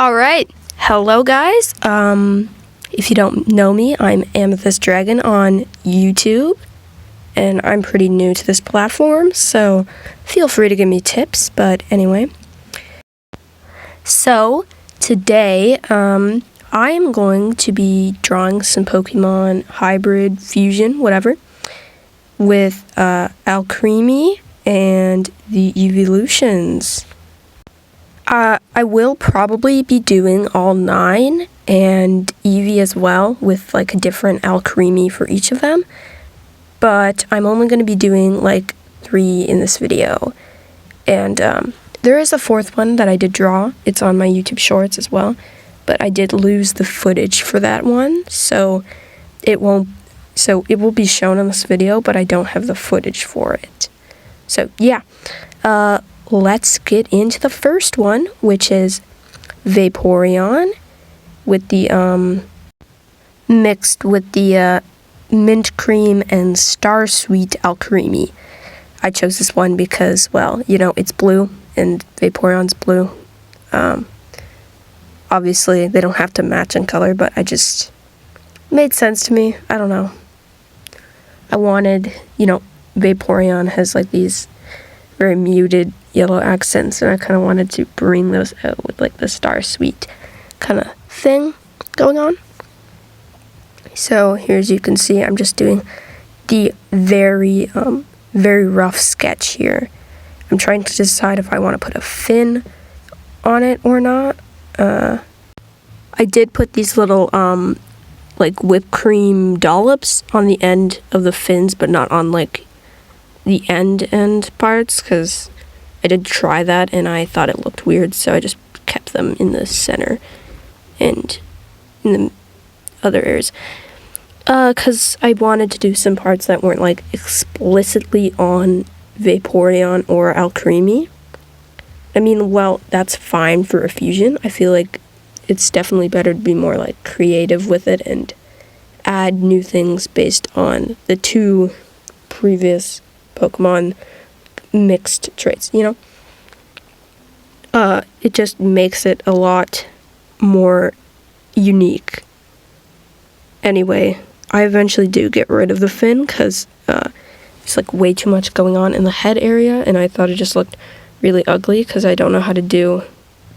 All right, hello guys. If you don't know me, I'm Amethyst Dragon on YouTube, and I'm pretty new to this platform, so feel free to give me tips. But anyway, so today I am going to be drawing some Pokemon hybrid fusion, whatever, with Alcreamie and the Eveelutions. I will probably be doing all 9 and Eevee as well, with like a different Alcreamie for each of them. But I'm only going to be doing like 3 in this video. And there is a 4th one that I did draw. It's on my YouTube Shorts as well. But I did lose the footage for that one, so it will be shown in this video, but I don't have the footage for it. So yeah. Let's get into the first one, which is Vaporeon with the mixed with the mint cream and star sweet Alcreamie. I chose this one because, well, you know, it's blue and Vaporeon's blue. Obviously they don't have to match in color, but it made sense to me. I don't know. I wanted, you know, Vaporeon has like these very muted yellow accents, and I kind of wanted to bring those out with like the star sweet kind of thing going on. So here, as you can see, I'm just doing the very rough sketch here. I'm trying to decide if I want to put a fin on it or not. I did put these little like whipped cream dollops on the end of the fins, but not on like the end parts, because I did try that and I thought it looked weird, so I just kept them in the center and in the other areas, because I wanted to do some parts that weren't like explicitly on Vaporeon or Alcreamie. I mean, well, that's fine for a fusion. I feel like it's definitely better to be more like creative with it and add new things based on the 2 previous Pokemon mixed traits, you know? It just makes it a lot more unique. Anyway, I eventually do get rid of the fin because it's like way too much going on in the head area, and I thought it just looked really ugly because I don't know how to do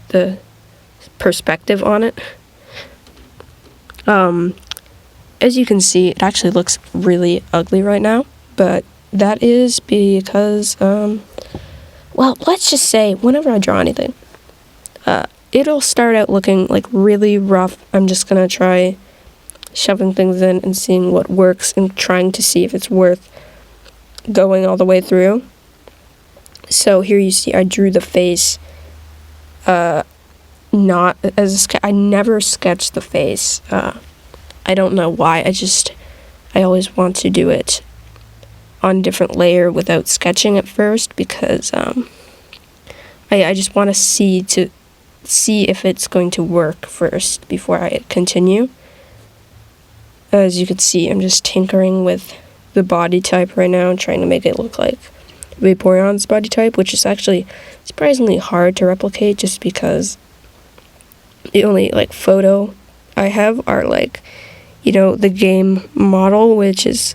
the perspective on it. As you can see, it actually looks really ugly right now, but that is because, well, let's just say whenever I draw anything, it'll start out looking like really rough. I'm just gonna try shoving things in and seeing what works and trying to see if it's worth going all the way through. So here you see I drew the face, not as I never sketched the face. I don't know why. I always want to do it on a different layer without sketching at first, because I just want to see if it's going to work first before I continue. As you can see, I'm just tinkering with the body type right now, trying to make it look like Vaporeon's body type, which is actually surprisingly hard to replicate, just because the only like photo I have are like, you know, the game model, which is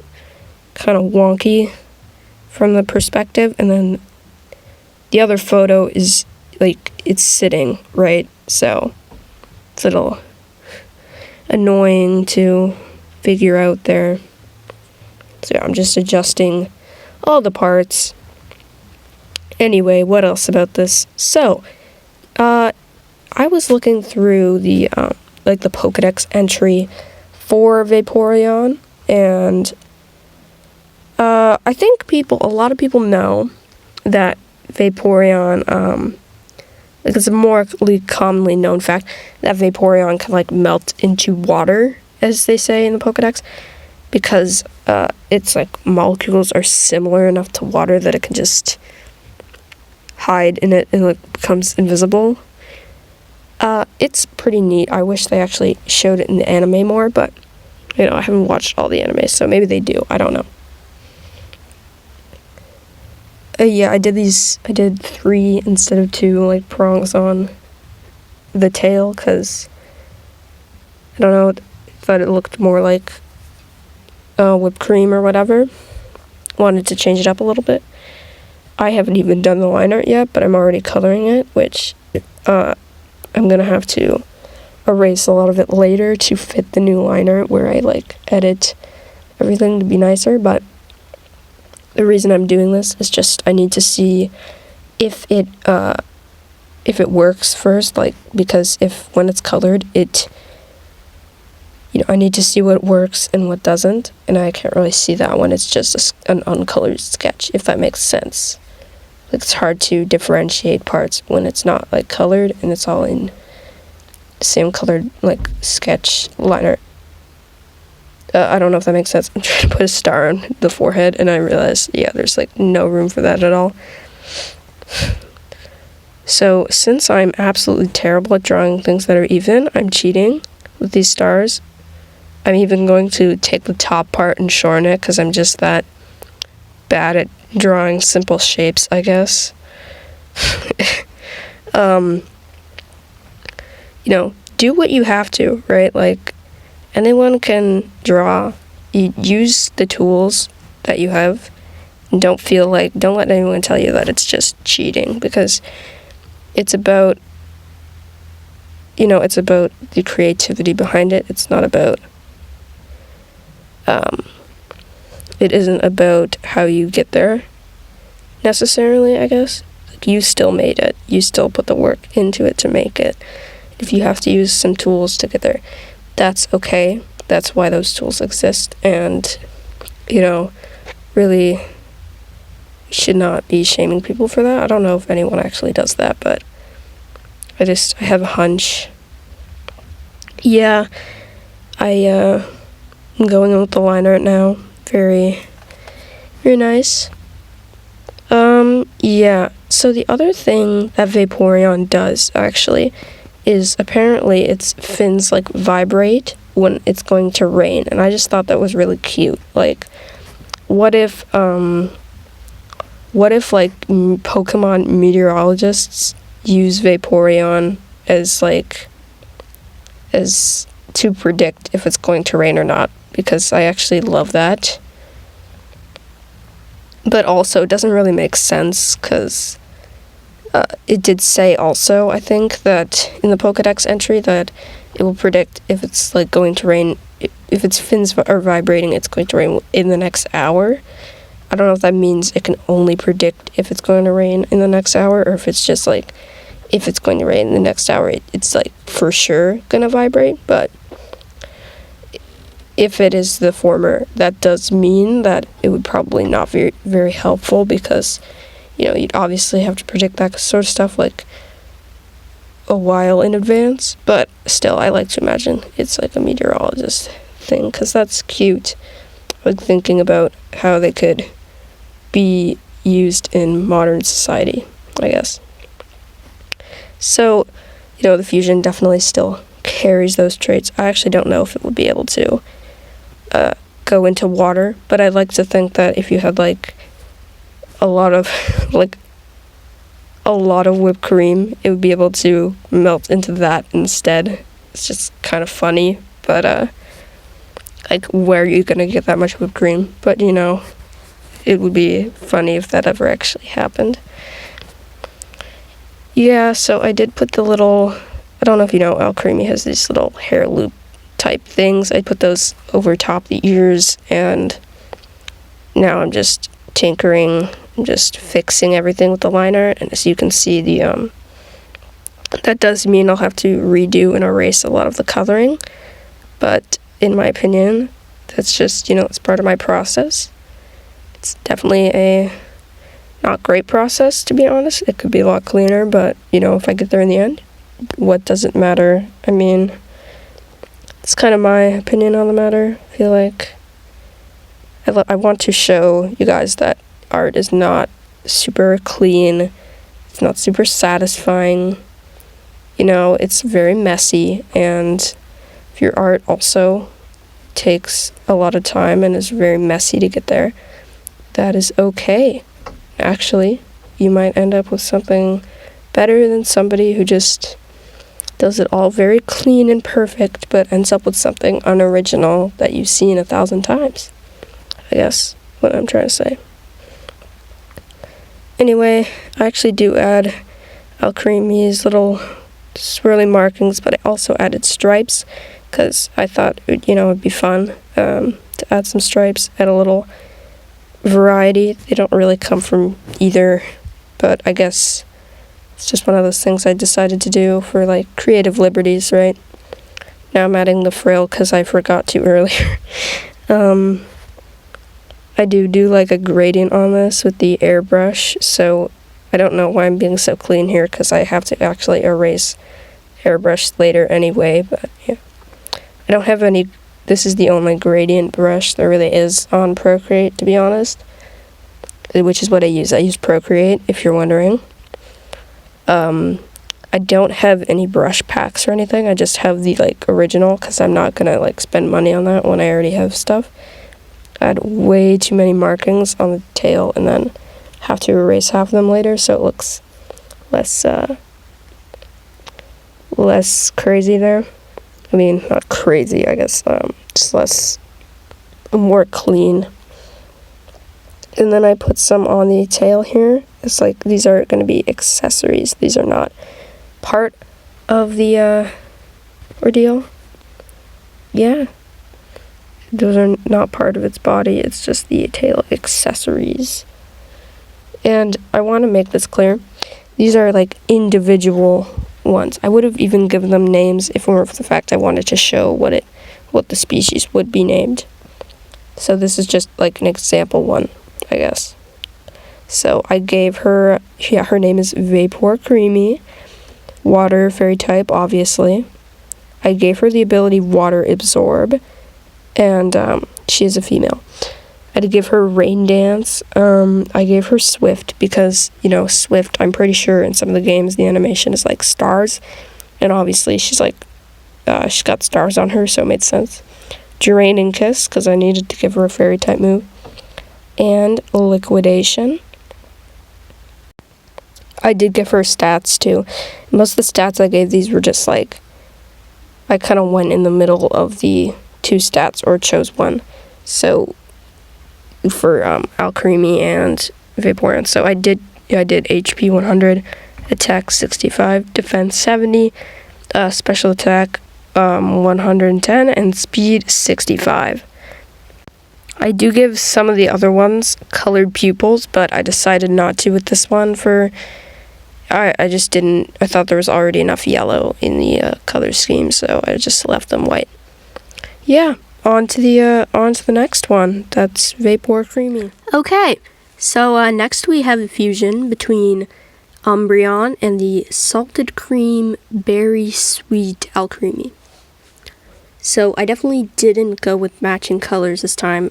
kind of wonky from the perspective, and then the other photo is like it's sitting, right? So it's a little annoying to figure out there. So I'm just adjusting all the parts. Anyway, what else about this? So I was looking through the like the Pokedex entry for Vaporeon, and I think a lot of people know that Vaporeon, like it's a more commonly known fact that Vaporeon can like melt into water, as they say in the Pokedex, because its like molecules are similar enough to water that it can just hide in it and like becomes invisible. It's pretty neat. I wish they actually showed it in the anime more, but you know, I haven't watched all the anime, so maybe they do. I don't know. Yeah, I did 3 instead of 2, like, prongs on the tail, because I don't know, thought it looked more like whipped cream or whatever. Wanted to change it up a little bit. I haven't even done the line art yet, but I'm already coloring it, which I'm gonna have to erase a lot of it later to fit the new line art where I like edit everything to be nicer. But the reason I'm doing this is just I need to see if it works first, like, because if when it's colored I need to see what works and what doesn't, and I can't really see that when it's just an uncolored sketch, if that makes sense. Like, it's hard to differentiate parts when it's not like colored and it's all in the same colored like sketch liner. I don't know if that makes sense. I'm trying to put a star on the forehead and I realized, yeah, there's like no room for that at all. So since I'm absolutely terrible at drawing things that are even, I'm cheating with these stars. I'm even going to take the top part and shorten it because I'm just that bad at drawing simple shapes, I guess. Do what you have to, right? Like, anyone can draw. You use the tools that you have, and don't let anyone tell you that it's just cheating, because it's about the creativity behind it. It's not about it isn't about how you get there necessarily, I guess. Like, you still made it. You still put the work into it to make it. If you have to use some tools to get there, that's okay. That's why those tools exist, and really should not be shaming people for that. I don't know if anyone actually does that, but I have a hunch. Yeah, I'm going in with the line art now. Very, very nice. Yeah, so the other thing that Vaporeon does, actually, is apparently its fins, like, vibrate when it's going to rain, and I just thought that was really cute. Like, what if Pokemon meteorologists use Vaporeon as to predict if it's going to rain or not, because I actually love that. But also, it doesn't really make sense, because it did say also, I think, that in the Pokedex entry that it will predict if it's like going to rain, if its fins are vibrating, it's going to rain in the next hour. I don't know if that means it can only predict if it's going to rain in the next hour, or if it's just like, if it's going to rain in the next hour, it's like for sure going to vibrate. But if it is the former, that does mean that it would probably not be very helpful, because you'd obviously have to predict that sort of stuff like a while in advance. But still, I like to imagine it's like a meteorologist thing, because that's cute. Like, thinking about how they could be used in modern society, I guess. So, the fusion definitely still carries those traits. I actually don't know if it would be able to go into water, but I'd like to think that if you had like a lot of whipped cream, it would be able to melt into that instead. It's just kind of funny, but like, where are you gonna get that much whipped cream? But it would be funny if that ever actually happened. Yeah, so I did put the little, I don't know if Alcreamie has these little hair loop type things. I put those over top the ears, and now I'm just tinkering, I'm just fixing everything with the line art. And as you can see, that does mean I'll have to redo and erase a lot of the coloring, but in my opinion, that's just, it's part of my process. It's definitely a not great process, to be honest. It could be a lot cleaner, but if I get there in the end, what does it matter? I mean, it's kind of my opinion on the matter. I feel like I want to show you guys that art is not super clean. It's not super satisfying. It's very messy, and if your art also takes a lot of time and is very messy to get there, that is okay. Actually, you might end up with something better than somebody who just does it all very clean and perfect, but ends up with something unoriginal that you've seen 1,000 times. I guess what I'm trying to say. Anyway, I actually do add Alcreamie's little swirly markings, but I also added stripes because I thought it'd be fun to add some stripes, add a little variety. They don't really come from either, but I guess it's just one of those things I decided to do for like creative liberties, right? Now I'm adding the frill because I forgot to earlier. I do like a gradient on this with the airbrush, so I don't know why I'm being so clean here because I have to actually erase airbrush later anyway, but yeah. I don't have any. This is the only gradient brush there really is on Procreate, to be honest, which is what I use. I use Procreate, if you're wondering. I don't have any brush packs or anything. I just have the like original because I'm not gonna like spend money on that when I already have stuff. I had way too many markings on the tail and then have to erase half of them later, so it looks less crazy there. I mean, not crazy, I guess, just more clean. And then I put some on the tail here. It's like these are going to be accessories. These are not part of the ordeal. Yeah. Those are not part of its body. It's just the tail accessories. And I want to make this clear. These are like individual ones. I would have even given them names if it weren't for the fact I wanted to show what the species would be named. So this is just like an example one, I guess. So I gave her, her name is Eveelution, water fairy type, obviously. I gave her the ability water absorb, and she is a female. I had to give her rain dance. I gave her swift because, swift, I'm pretty sure in some of the games the animation is like stars, and obviously she's like, she's got stars on her, so it made sense. Drain and kiss because I needed to give her a fairy type move. And liquidation. I did give her stats too. Most of the stats I gave these were just like, I kind of went in the middle of the two stats or chose one. So for Alcreamie and Vaporeon. So I did HP 100, attack 65, defense 70, special attack 110, and speed 65. I do give some of the other ones colored pupils, but I decided not to with this one for, I just didn't, I thought there was already enough yellow in the color scheme, so I just left them white. Yeah, on to the next one. That's Vaporeon. Okay, so next we have a fusion between Umbreon and the salted cream berry sweet Alcreamie. So I definitely didn't go with matching colors this time.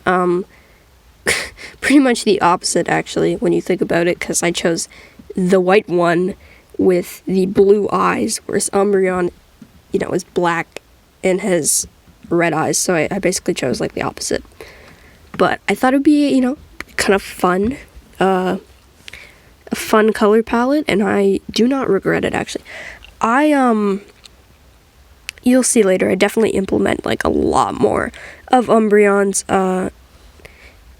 Pretty much the opposite, actually, when you think about it, because I chose the white one with the blue eyes, whereas Umbreon, is black and has red eyes, so I basically chose, like, the opposite. But I thought it would be, kind of fun, a fun color palette, and I do not regret it, actually. You'll see later, I definitely implement, like, a lot more of Umbreon's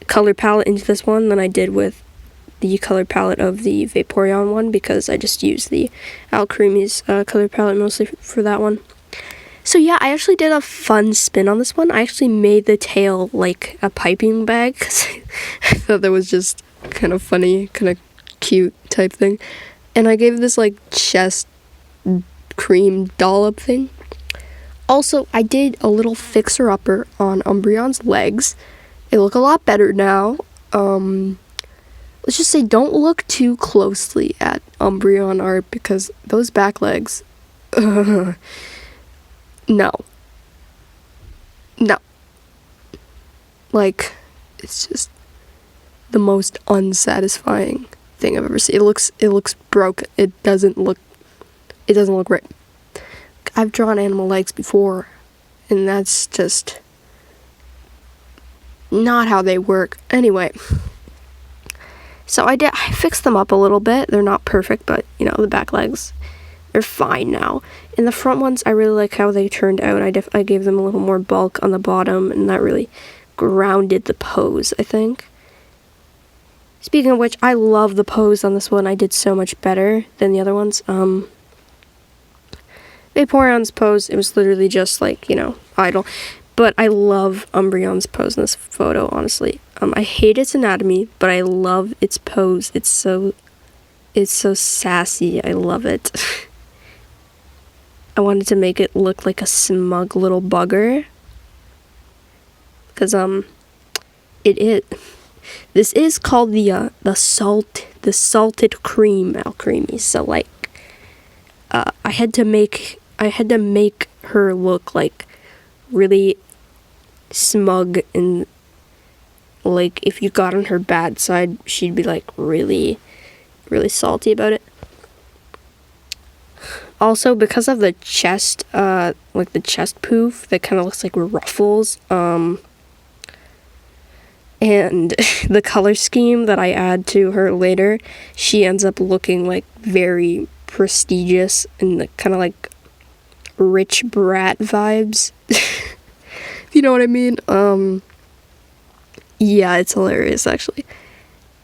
color palette into this one than I did with the color palette of the Vaporeon one, because I just used the Alcreamie's color palette mostly for that one. So yeah, I actually did a fun spin on this one. I actually made the tail like a piping bag, because I thought that was just kind of funny, kind of cute type thing. And I gave this, like, chest cream dollop thing. Also, I did a little fixer-upper on Umbreon's legs. They look a lot better now. Let's just say don't look too closely at Umbreon art, because those back legs, no. Like, it's just the most unsatisfying thing I've ever seen. It looks broken. It doesn't look right. I've drawn animal legs before, and that's just not how they work. Anyway, so I fixed them up a little bit. They're not perfect, but, the back legs they're fine now. In the front ones, I really like how they turned out. I gave them a little more bulk on the bottom, and that really grounded the pose, I think. Speaking of which, I love the pose on this one. I did so much better than the other ones. Vaporeon's pose, it was literally just like, idle. But I love Umbreon's pose in this photo, honestly. I hate its anatomy, but I love its pose. It's so sassy. I love it. I wanted to make it look like a smug little bugger. Because, this is called the salted cream Alcreamie. So, like, I had to make her look like really smug, and like if you got on her bad side, she'd be like really salty about it. Also, because of the chest, like the chest poof that kind of looks like ruffles, and the color scheme that I add to her later, she ends up looking like very prestigious and kind of like rich brat vibes. If you know what I mean. Yeah, it's hilarious actually.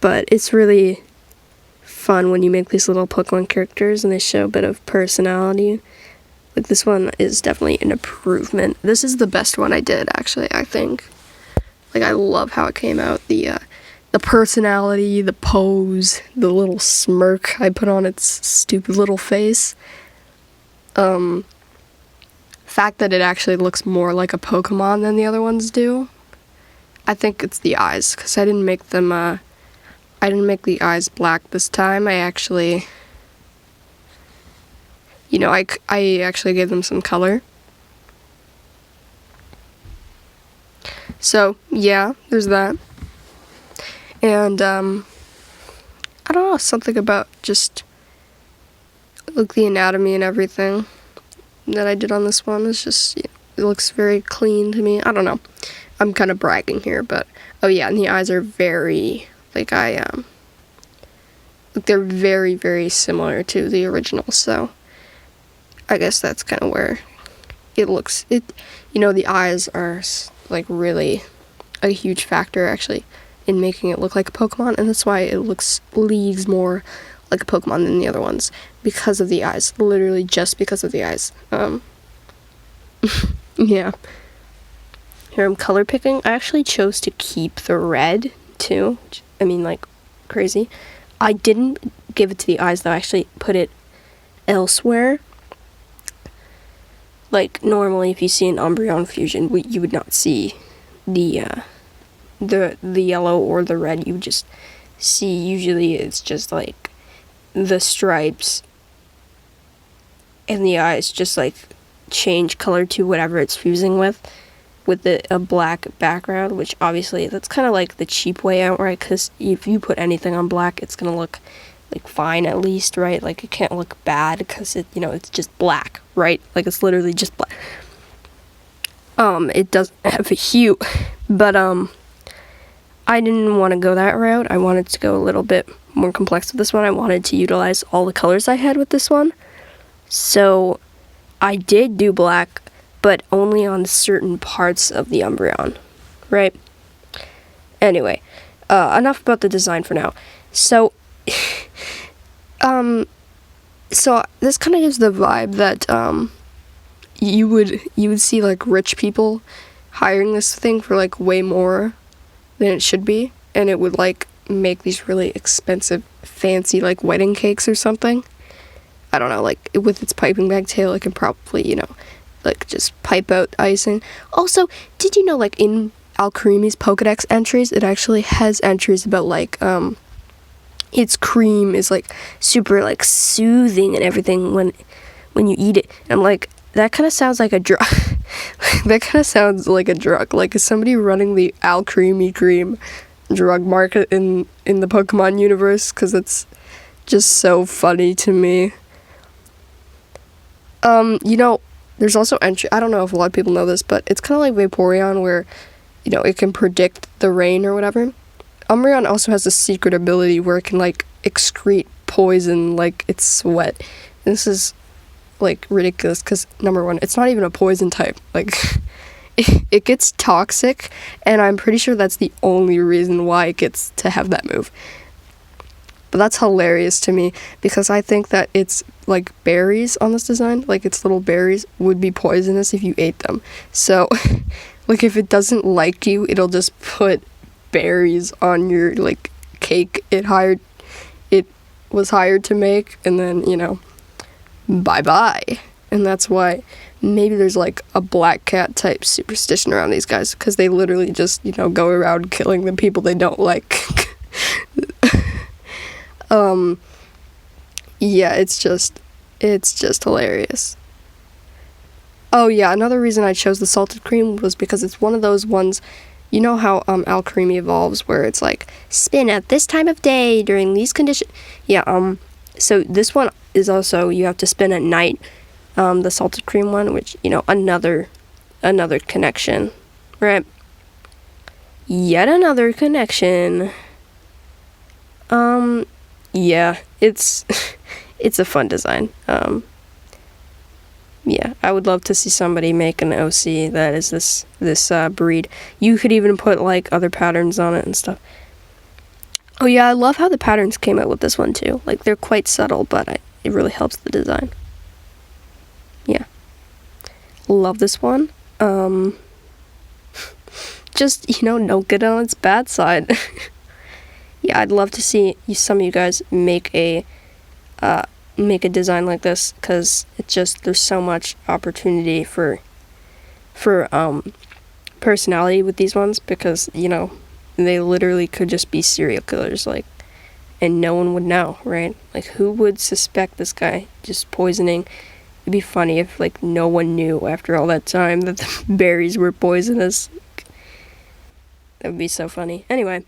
But it's really fun when you make these little Pokemon characters and they show a bit of personality. Like this one is definitely an improvement. This is the best one I did actually, I think. Like I love how it came out. The personality, the pose, the little smirk I put on its stupid little face. Fact that it actually looks more like a Pokemon than the other ones do. I think it's the eyes, because I didn't make them, I didn't make the eyes black this time. I actually, I actually gave them some color. So, yeah, there's that. And, I don't know, something about just, like, the anatomy and everything that I did on this one is just, it looks very clean to me. I don't know. I'm kind of bragging here, but, oh yeah, and the eyes are very, like, they're very, very similar to the original, so I guess that's kind of where it looks, the eyes are, like, really a huge factor, actually, in making it look like a Pokemon, and that's why it looks leagues more like a Pokemon than the other ones, because of the eyes, literally just because of the eyes. Yeah. Here I'm color picking. I actually chose to keep the red, too. Like, crazy. I didn't give it to the eyes, though. I actually put it elsewhere. Like, normally, if you see an Umbreon fusion, you would not see the yellow or the red. You would just see, usually it's just, like, the stripes and the eyes just, like, change color to whatever it's fusing with a black background, which obviously that's kind of like the cheap way out, right? Because if you put anything on black, it's gonna look like fine at least, right? Like it can't look bad because it's just black, right? Like it's literally just black. It doesn't have a hue, but I didn't want to go that route. I wanted to go a little bit more complex with this one. I wanted to utilize all the colors I had with this one, so I did do black, but only on certain parts of the Umbreon, right? Anyway, enough about the design for now. So, so this kind of gives the vibe that, you would see, like, rich people hiring this thing for, like, way more than it should be, and it would, like, make these really expensive, fancy, like, wedding cakes or something. I don't know, like, with its piping bag tail, it can probably, like, just pipe out icing. Also, did you know, like, in Alcreamie's Pokedex entries, it actually has entries about, like, its cream is, like, super, like, soothing and everything when you eat it. And I'm like, that kind of sounds like a drug. That kind of sounds like a drug. Like, is somebody running the Alcreamie cream drug market in the Pokemon universe? Because it's just so funny to me. There's also entry, I don't know if a lot of people know this, but it's kind of like Vaporeon where, it can predict the rain or whatever. Umbreon also has a secret ability where it can, like, excrete poison like its sweat. This is like ridiculous because number one, it's not even a poison type. Like it gets toxic, and I'm pretty sure that's the only reason why it gets to have that move. But that's hilarious to me because I think that it's like berries on this design, like its little berries would be poisonous if you ate them. So like if it doesn't like you, it'll just put berries on your like cake it was hired to make, and then, you know, bye-bye. And that's why maybe there's like a black cat type superstition around these guys, because they literally just, you know, go around killing the people they don't like. Yeah, it's just hilarious. Oh yeah, another reason I chose the salted cream was because it's one of those ones, you know how Alcreamie evolves, where it's like spin at this time of day during these conditions. Yeah, so this one is also, you have to spin at night, the salted cream one, which, you know, another connection, right? Yet another connection. Yeah, it's a fun design. Yeah, I would love to see somebody make an OC that is this breed. You could even put like other patterns on it and stuff. Oh yeah, I love how the patterns came out with this one too. Like, they're quite subtle, but it really helps the design. Yeah, love this one. Just, you know, don't get on its bad side. Yeah, I'd love to see some of you guys make a design like this, because it's just, there's so much opportunity for personality with these ones, because, you know, they literally could just be serial killers, like, and no one would know, right? Like, who would suspect this guy just poisoning? It'd be funny if, like, no one knew after all that time that the berries were poisonous. That would be so funny. Anyway.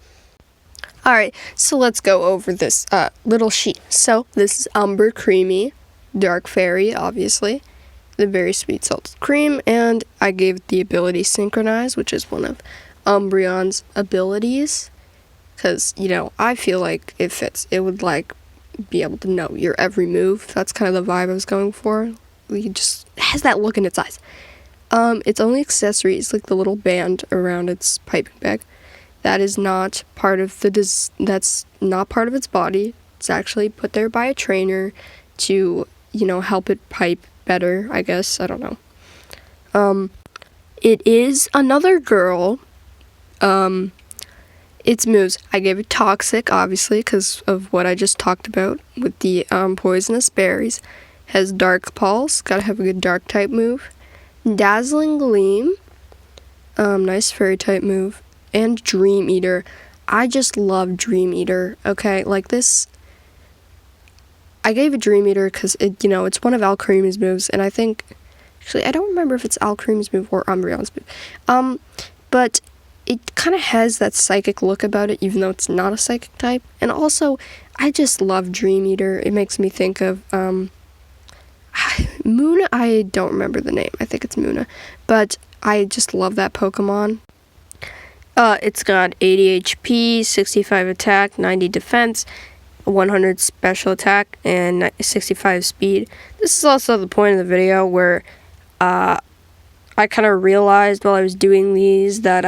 Alright, so let's go over this little sheet. So, this is Umber Creamy, Dark Fairy, obviously, the very sweet salted cream, and I gave it the ability Synchronize, which is one of Umbreon's abilities, because, you know, I feel like it fits. It would, like, be able to know your every move. That's kind of the vibe I was going for. It just has that look in its eyes. Its only accessories, like the little band around its piping bag. That is not part of that's not part of its body. It's actually put there by a trainer to, you know, help it pipe better, I guess. I don't know. It is another girl. Its moves, I gave it Toxic, obviously, because of what I just talked about with the poisonous berries. Has Dark Pulse, gotta have a good dark type move. Dazzling Gleam, nice fairy type move. And Dream Eater. I just love Dream Eater, okay? Like, this, I gave it Dream Eater because, it, you know, it's one of Alcreamie's moves, and I think, actually, I don't remember if it's Alcreamie's move or Umbreon's move. But it kind of has that psychic look about it, even though it's not a psychic type. And also, I just love Dream Eater. It makes me think of, Muna, I don't remember the name. I think it's Muna. But I just love that Pokemon. It's got 80 HP, 65 attack, 90 defense, 100 special attack, and 65 speed. This is also the point of the video where I kind of realized while I was doing these that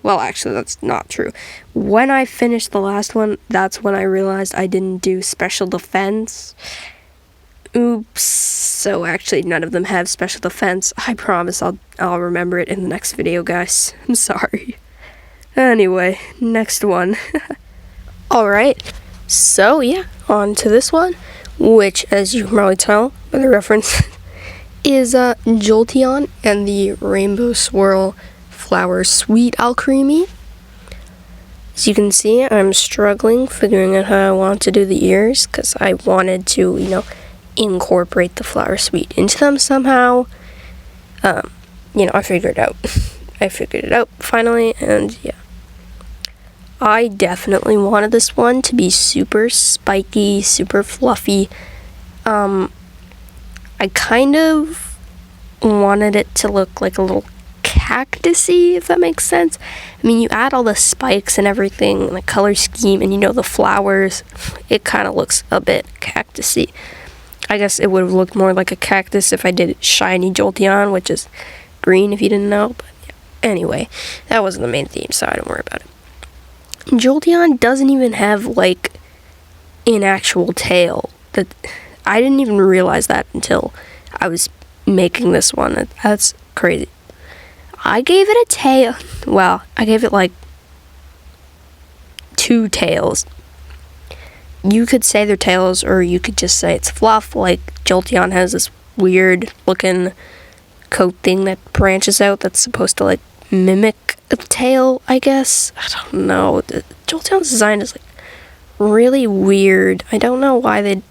well, actually, that's not true. When I finished the last one, that's when I realized I didn't do special defense. Oops. So actually, none of them have special defense. I promise I'll remember it in the next video, guys. I'm sorry. Anyway, next one. Alright, so yeah, on to this one, which, as you can probably tell by the reference, is Jolteon and the Rainbow Swirl Flower Sweet Alcreamie. As you can see, I'm struggling figuring out how I want to do the ears, because I wanted to, you know, incorporate the Flower Sweet into them somehow. You know, I figured it out finally, and yeah. I definitely wanted this one to be super spiky, super fluffy. I kind of wanted it to look like a little cactusy, if that makes sense. I mean, you add all the spikes and everything, and the color scheme, and you know, the flowers, it kind of looks a bit cactusy. I guess it would have looked more like a cactus if I did shiny Jolteon, which is green if you didn't know. But yeah. Anyway, that wasn't the main theme, so I don't worry about it. Jolteon doesn't even have like an actual tail. That I didn't even realize that until I was making this one. That's crazy. I gave it a tail. Well, I gave it like 2 tails. You could say they're tails, or you could just say it's fluff. Like Jolteon has this weird looking coat thing that branches out that's supposed to like mimic a tail, I guess. I don't know. Jolteon's design is like really weird. I don't know why they'd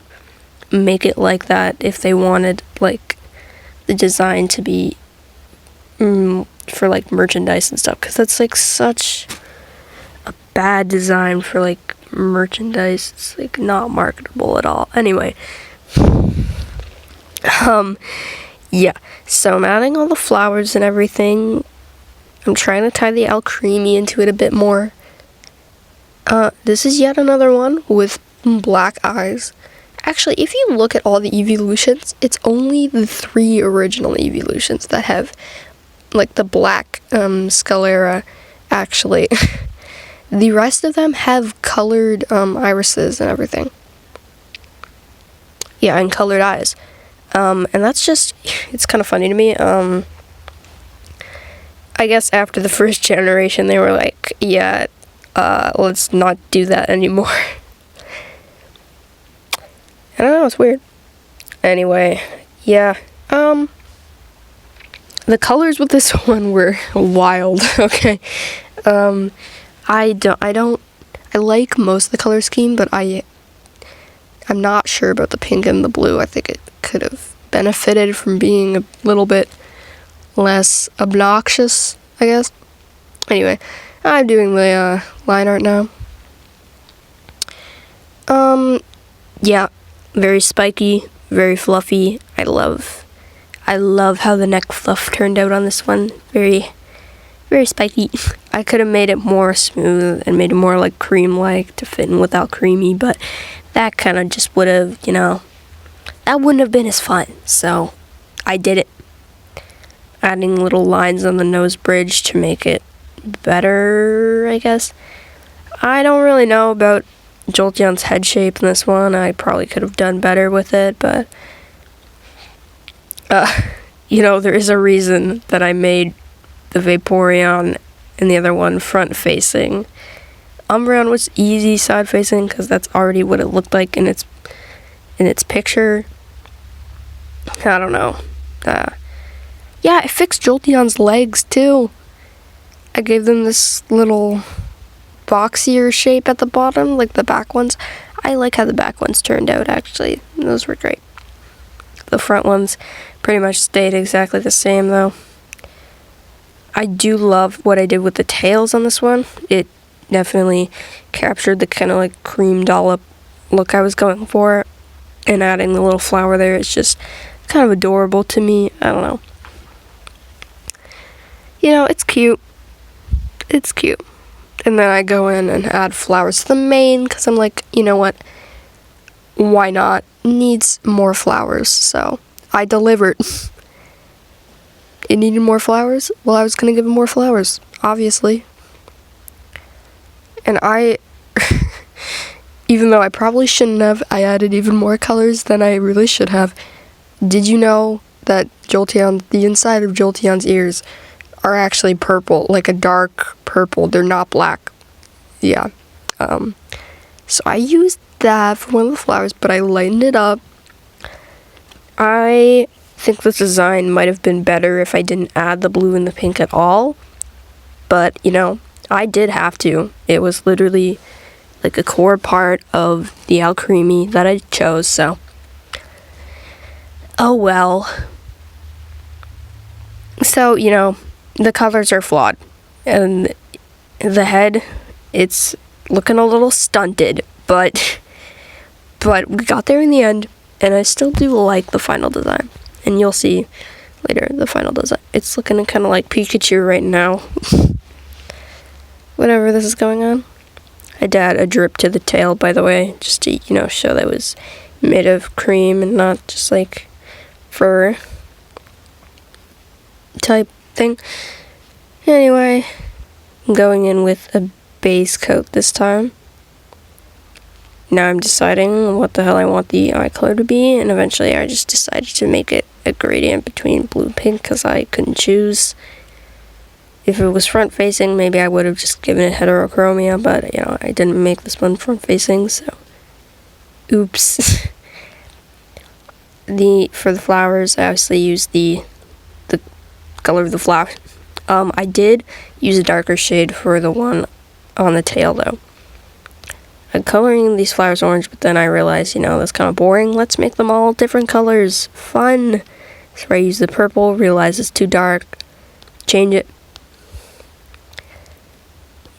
make it like that if they wanted like the design to be for like merchandise and stuff, because that's like such a bad design for like merchandise. It's like not marketable at all. Anyway, yeah, so I'm adding all the flowers and everything. I'm trying to tie the Alcreamie into it a bit more. This is yet another one with black eyes. Actually, if you look at all the Eveelutions, it's only the 3 original Eveelutions that have like the black sclera, actually. The rest of them have colored irises and everything. Yeah, and colored eyes. And that's just, it's kind of funny to me. I guess after the first generation, they were like, yeah, let's not do that anymore. I don't know, it's weird. Anyway, yeah, the colors with this one were wild, okay? I like most of the color scheme, but I'm not sure about the pink and the blue. I think it could have benefited from being a little bit less obnoxious, I guess. Anyway, I'm doing the line art now. Yeah, very spiky, very fluffy. I love how the neck fluff turned out on this one. Very spiky. I could have made it more smooth and made it more like cream-like to fit in with Alcreamie, but that kind of just would have, that wouldn't have been as fun. So I did it. Adding little lines on the nose bridge to make it better, I guess. I don't really know about Jolteon's head shape in this one. I probably could have done better with it, but there is a reason that I made the Vaporeon and the other one front facing. Umbreon was easy side facing because that's already what it looked like in its picture. I don't know. Yeah, I fixed Jolteon's legs too. I gave them this little boxier shape at the bottom, like the back ones. I like how the back ones turned out, actually. Those were great. The front ones pretty much stayed exactly the same, though. I do love what I did with the tails on this one. It definitely captured the kind of like cream dollop look I was going for. And adding the little flower there is just kind of adorable to me. I don't know. It's cute. It's cute. And then I go in and add flowers to the mane because I'm like, you know what? Why not? Needs more flowers. So I delivered. It needed more flowers? Well, I was going to give it more flowers, obviously. And even though I probably shouldn't have, I added even more colors than I really should have. Did you know that the inside of Jolteon's ears are actually purple, like a dark purple? They're not black. Yeah. So I used that for one of the flowers, but I lightened it up. I think this design might have been better if I didn't add the blue and the pink at all. But, I did have to. It was literally like a core part of the Alcreamie that I chose, so. Oh well. So, the colors are flawed. And the head, it's looking a little stunted, but we got there in the end, and I still do like the final design. And you'll see later the final design. It's looking kind of like Pikachu right now. Whatever this is going on. I did a drip to the tail, by the way, just to, show that it was made of cream and not just like fur type thing. Anyway, I'm going in with a base coat this time. Now I'm deciding what the hell I want the eye color to be, and eventually I just decided to make it a gradient between blue and pink because I couldn't choose. If it was front facing, maybe I would have just given it heterochromia, but I didn't make this one front facing, so oops. For the flowers, I obviously used the color of the flower. I did use a darker shade for the one on the tail though. I'm coloring these flowers orange, but then I realized, that's kind of boring. Let's make them all different colors. Fun. So I use the purple, realize it's too dark, change it.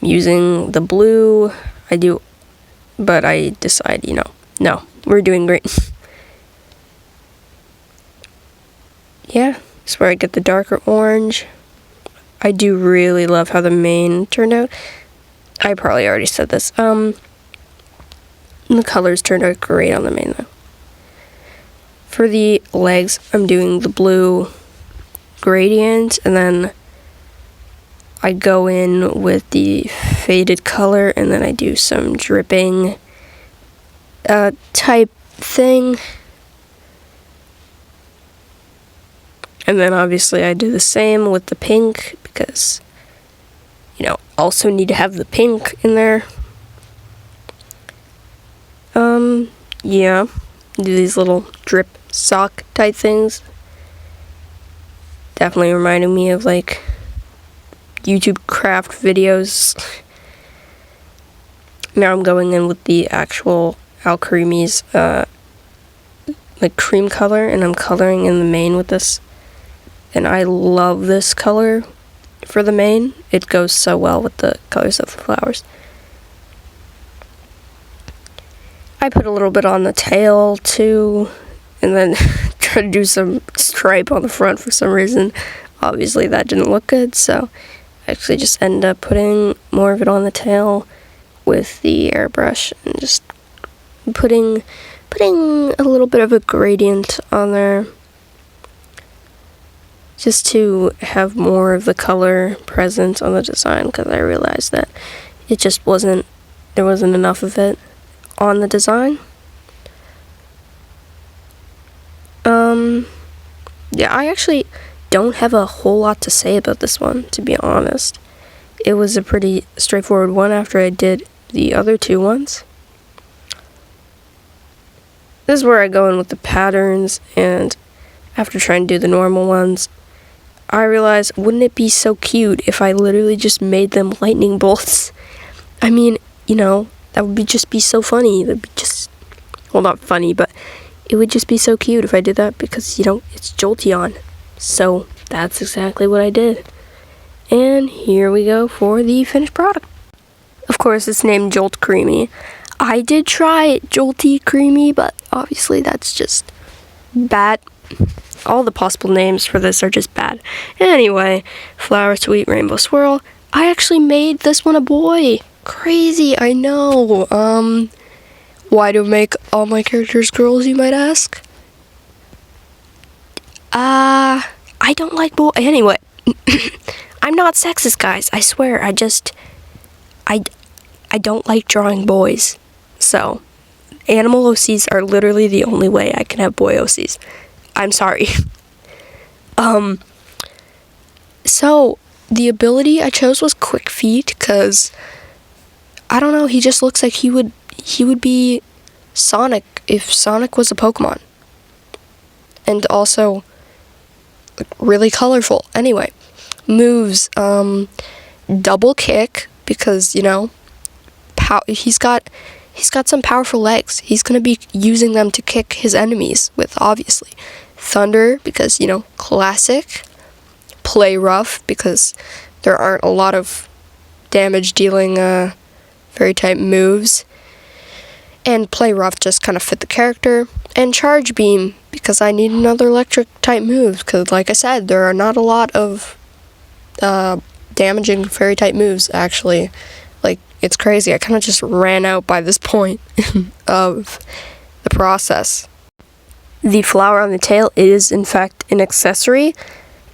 Using the blue, but I decide, no, we're doing green. Yeah, that's where I get the darker orange. I do really love how the mane turned out. I probably already said this. The colors turned out great on the mane though. For the legs, I'm doing the blue gradient, and then I go in with the faded color, and then I do some dripping type thing. And then obviously I do the same with the pink because, also need to have the pink in there. Yeah, do these little drip sock type things. Definitely reminding me of like YouTube craft videos. Now I'm going in with the actual Alcreamie's like cream color, and I'm coloring in the mane with this. And I love this color for the mane. It goes so well with the colors of the flowers. I put a little bit on the tail too, and then try to do some stripe on the front for some reason. Obviously that didn't look good, so I actually just ended up putting more of it on the tail with the airbrush and just putting a little bit of a gradient on there just to have more of the color present on the design, because I realized that it just there wasn't enough of it on the design. Yeah, I actually don't have a whole lot to say about this one, to be honest. It was a pretty straightforward one after I did the other two ones. This is where I go in with the patterns, and after trying to do the normal ones, I realized, wouldn't it be so cute if I literally just made them lightning bolts? I mean, that would just be so funny. It would be just, well, not funny, but it would just be so cute if I did that because, it's Jolteon. So that's exactly what I did. And here we go for the finished product. Of course, it's named Jolt Creamy. I did try Jolty Creamy, but obviously that's just bad. All the possible names for this are just bad. Anyway, Flower Sweet Rainbow Swirl. I actually made this one a boy. Crazy, I know. Why do I make all my characters girls, you might ask? I don't like boys. Anyway, I'm not sexist, guys. I swear. I don't like drawing boys. So, animal OCs are literally the only way I can have boy OCs. I'm sorry. So, the ability I chose was Quick Feet, because I don't know, he just looks like he would be Sonic if Sonic was a Pokemon. And also, really colorful. Anyway, moves, double kick, because, he's got some powerful legs. He's going to be using them to kick his enemies with, obviously. Thunder, because, classic. Play rough, because there aren't a lot of damage dealing fairy type moves. And play rough just kind of fit the character. And charge beam, because I need another electric type move, because like I said, there are not a lot of damaging fairy type moves, actually. Like, it's crazy. I kind of just ran out by this point of the process. The flower on the tail is, in fact, an accessory.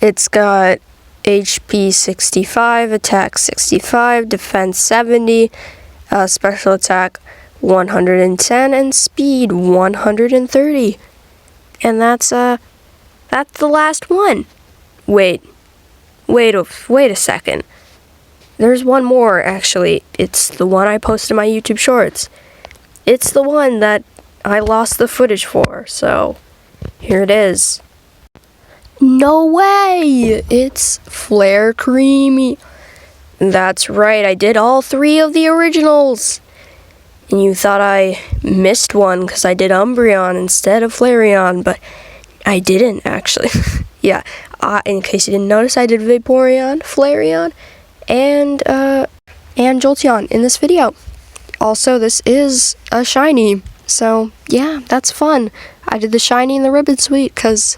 It's got HP 65, attack 65, defense 70, special attack 110, and speed 130. And that's the last one. Wait a second. There's one more, actually. It's the one I posted in my YouTube shorts. It's the one that I lost the footage for, so here it is. No way! It's Alcreamie. That's right, I did all 3 of the originals. And you thought I missed one because I did Umbreon instead of Flareon, but I didn't, actually. Yeah, in case you didn't notice, I did Vaporeon, Flareon, and Jolteon in this video. Also, this is a shiny, so yeah, that's fun. I did the shiny and the ribbon suite because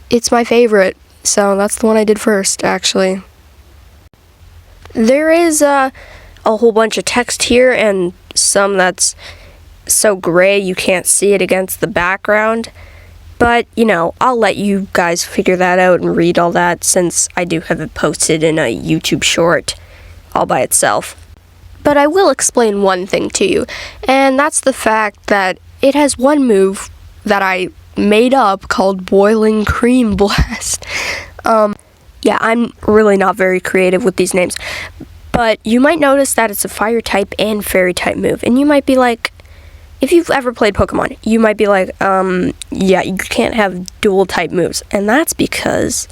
it's my favorite, so that's the one I did first, actually. There is a whole bunch of text here, and some that's so gray you can't see it against the background. But, you know, I'll let you guys figure that out and read all that since I do have it posted in a YouTube short all by itself. But I will explain one thing to you, and that's the fact that it has one move that I made up called Boiling Cream Blast. Yeah, I'm really not very creative with these names. But you might notice that it's a fire type and fairy type move, and you might be like, if you've ever played Pokemon, you might be like, yeah, you can't have dual type moves. And that's because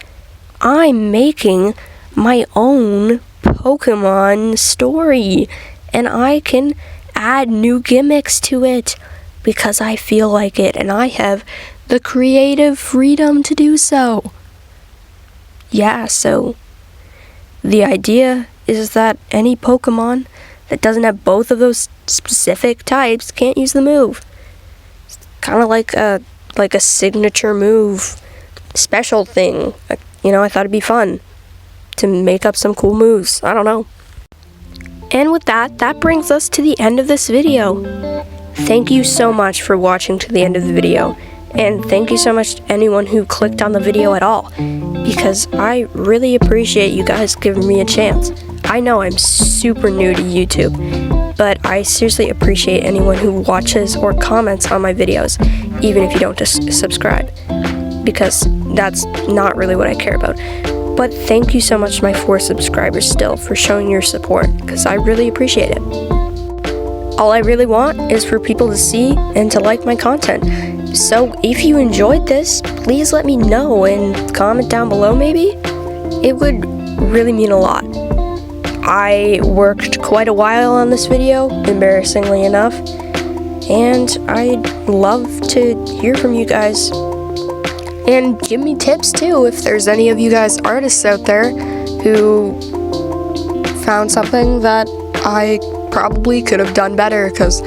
I'm making my own Pokemon story. And I can add new gimmicks to it because I feel like it. And I have the creative freedom to do so. Yeah, so the idea is that any Pokemon that doesn't have both of those specific types can't use the move. It's kind of like a signature move, special thing. You know, I thought it'd be fun to make up some cool moves. I don't know. And with that brings us to the end of this video. Thank you so much for watching to the end of the video. And thank you so much to anyone who clicked on the video at all, because I really appreciate you guys giving me a chance. I know I'm super new to YouTube, but I seriously appreciate anyone who watches or comments on my videos, even if you don't just subscribe, because that's not really what I care about. But thank you so much to my 4 subscribers still for showing your support, because I really appreciate it. All I really want is for people to see and to like my content. So if you enjoyed this, please let me know and comment down below maybe. It would really mean a lot. I worked quite a while on this video, embarrassingly enough, and I'd love to hear from you guys. And give me tips too if there's any of you guys artists out there who found something that I probably could have done better, because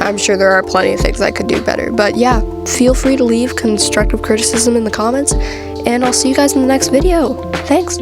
I'm sure there are plenty of things I could do better. But yeah, feel free to leave constructive criticism in the comments, and I'll see you guys in the next video. Thanks!